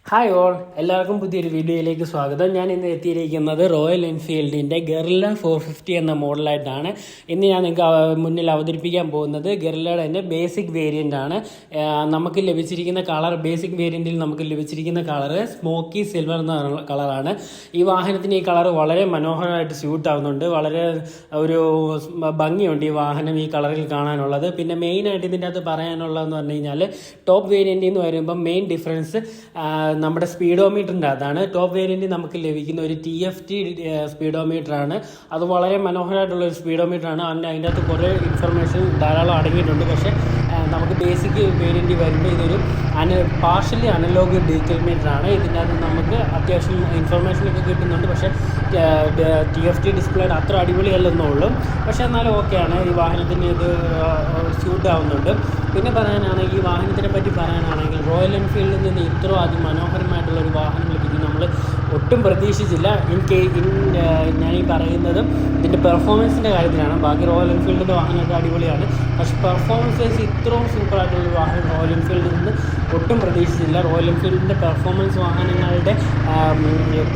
Hi all, എല്ലാവർക്കും പുതിയൊരു വീഡിയോയിലേക്ക് സ്വാഗതം. ഞാൻ ഇന്ന് എത്തിയിരിക്കുന്നത് റോയൽ എൻഫീൽഡിൻ്റെ ഗറില്ല 450 എന്ന മോഡലായിട്ടാണ്. ഇന്ന് ഞാൻ നിങ്ങൾക്ക് മുന്നിൽ അവതരിപ്പിക്കാൻ പോകുന്നത് ഗറില്ലയുടെ തന്നെ ബേസിക് വേരിയൻ്റ് ആണ്. നമുക്ക് ലഭിച്ചിരിക്കുന്ന കളർ, ബേസിക് വേരിയൻറ്റിൽ നമുക്ക് ലഭിച്ചിരിക്കുന്ന കളറ് സ്മോക്കി സിൽവർ എന്ന കളറാണ്. ഈ വാഹനത്തിന് ഈ കളർ വളരെ മനോഹരമായിട്ട് സ്യൂട്ട് ആവുന്നുണ്ട്. വളരെ ഒരു ഭംഗിയുണ്ട് ഈ വാഹനം ഈ കളറിൽ കാണാനുള്ളത്. പിന്നെ മെയിനായിട്ട് ഇതിൻ്റെ അകത്ത് പറയാനുള്ളതെന്ന് പറഞ്ഞു കഴിഞ്ഞാൽ, ടോപ്പ് വേരിയൻറ്റിൽ നിന്ന് വരുമ്പം മെയിൻ ഡിഫറൻസ് നമ്മുടെ സ്പീഡോമീറ്ററിൻ്റെ അതാണ്. ടോപ്പ് വേരിയൻറ്റ് നമുക്ക് ലഭിക്കുന്ന ഒരു TFT സ്പീഡോമീറ്ററാണ്. അത് വളരെ മനോഹരമായിട്ടുള്ള ഒരു സ്പീഡോമീറ്ററാണ്. അതിൻ്റെ അകത്ത് കുറേ ഇൻഫർമേഷൻ ധാരാളം അടങ്ങിയിട്ടുണ്ട്. പക്ഷേ നമുക്ക് ബേസിക് വേരിയൻറ്റ് വരുമ്പോൾ ഇതൊരു പാർഷ്യലി അനലോഗ് ഡിജിറ്റൽ മീറ്ററാണ്. ഇതിൻ്റെ അകത്ത് നമുക്ക് അത്യാവശ്യം ഇൻഫർമേഷനൊക്കെ കിട്ടുന്നുണ്ട്. പക്ഷേ TFT ഡിസ്പ്ലേയുടെ അത്ര അടിപൊളിയല്ലെന്നുള്ളൂ. പക്ഷേ എന്നാലും ഓക്കെയാണ്. ഈ വാഹനത്തിന് ഇത് സ്യൂട്ട് ആവുന്നുണ്ട്. പിന്നെ പറയാനാണെങ്കിൽ, ഈ വാഹനത്തിനെ പറ്റി പറയാനാണെങ്കിൽ, റോയൽ എൻഫീൽഡിൽ നിന്ന് ഇത്ര അതിമനോഹരമായിട്ടുള്ളൊരു വാഹനം ലഭിക്കും നമ്മൾ ഒട്ടും പ്രതീക്ഷിച്ചില്ല. ഞാൻ ഈ പറയുന്നതും ഇതിൻ്റെ പെർഫോമൻസിൻ്റെ കാര്യത്തിലാണ്. ബാക്കി റോയൽ എൻഫീൽഡിൻ്റെ വാഹനമൊക്കെ അടിപൊളിയാണ്. പക്ഷേ പെർഫോമൻസ് വൈസ് ഇത്രയും സൂപ്പറായിട്ടുള്ളൊരു വാഹനം റോയൽ എൻഫീൽഡിൽ നിന്ന് ഒട്ടും പ്രതീക്ഷിച്ചില്ല. റോയൽ എൻഫീൽഡിൻ്റെ പെർഫോമൻസ് വാഹനങ്ങളുടെ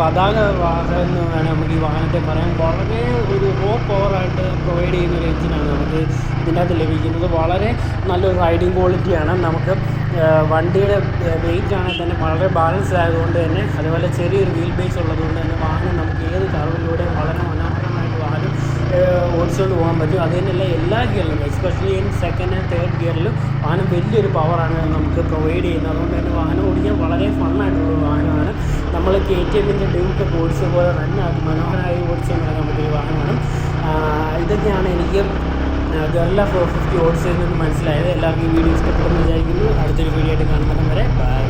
പതാക വാഹനം എന്ന് വേണം നമുക്ക് ഈ വാഹനത്തെ പറയാൻ. വളരെ ഒരു റോ പവറായിട്ട് പ്രൊവൈഡ് ചെയ്യുന്ന ഒരു എഞ്ചിനാണ് നമുക്ക് ഇതിൻ്റെ അകത്ത് ലഭിക്കുന്നത്. വളരെ നല്ലൊരു റൈഡിങ് ക്വാളിറ്റിയാണ്. നമുക്ക് വണ്ടിയുടെ വെയിറ്റ് ആണെങ്കിൽ തന്നെ വളരെ ബാലൻസ്ഡ് ആയതുകൊണ്ട് തന്നെ, അതുപോലെ ചെറിയൊരു വീൽ ബേസ് ഉള്ളതുകൊണ്ട് തന്നെ വാഹനം നമുക്ക് ഏത് കർവിലൂടെ വളരെ മനോഹരമായിട്ട് വാഹനം ഓടിച്ചുകൊണ്ട് പോകാൻ പറ്റും. അത് തന്നെയല്ല, എല്ലാ ഗിയറിലും, എസ്പെഷ്യലി സെക്കൻഡ് ആൻഡ് തേർഡ് ഗിയറിലും വാഹനം വലിയൊരു പവറാണ് നമുക്ക് പ്രൊവൈഡ് ചെയ്യുന്നത്. അതുകൊണ്ട് തന്നെ വാഹനം ഓടിക്കാൻ വളരെ ഫണ്ണായിട്ടുള്ളൊരു വാഹനമാണ്. നമ്മൾ KTMൻ്റെ ഡ്യൂക്കൊക്കെ ഓടിച്ച പോലെ തന്നെ അത് മനോഹരമായി ഓടിച്ചു നടക്കാൻ പറ്റിയ വാഹനമാണ്. ഇതൊക്കെയാണ് എനിക്ക് ഗറില്ല 450 ഓടിച്ചതിൽ നിന്ന് മനസ്സിലായത്. എല്ലാവർക്കും ഈ വീഡിയോ ഇഷ്ടപ്പെടുമെന്ന് വിചാരിക്കുന്നു. അടുത്തൊരു വീഡിയോ ആയിട്ട് കാണുന്നത് വരെ ബൈ.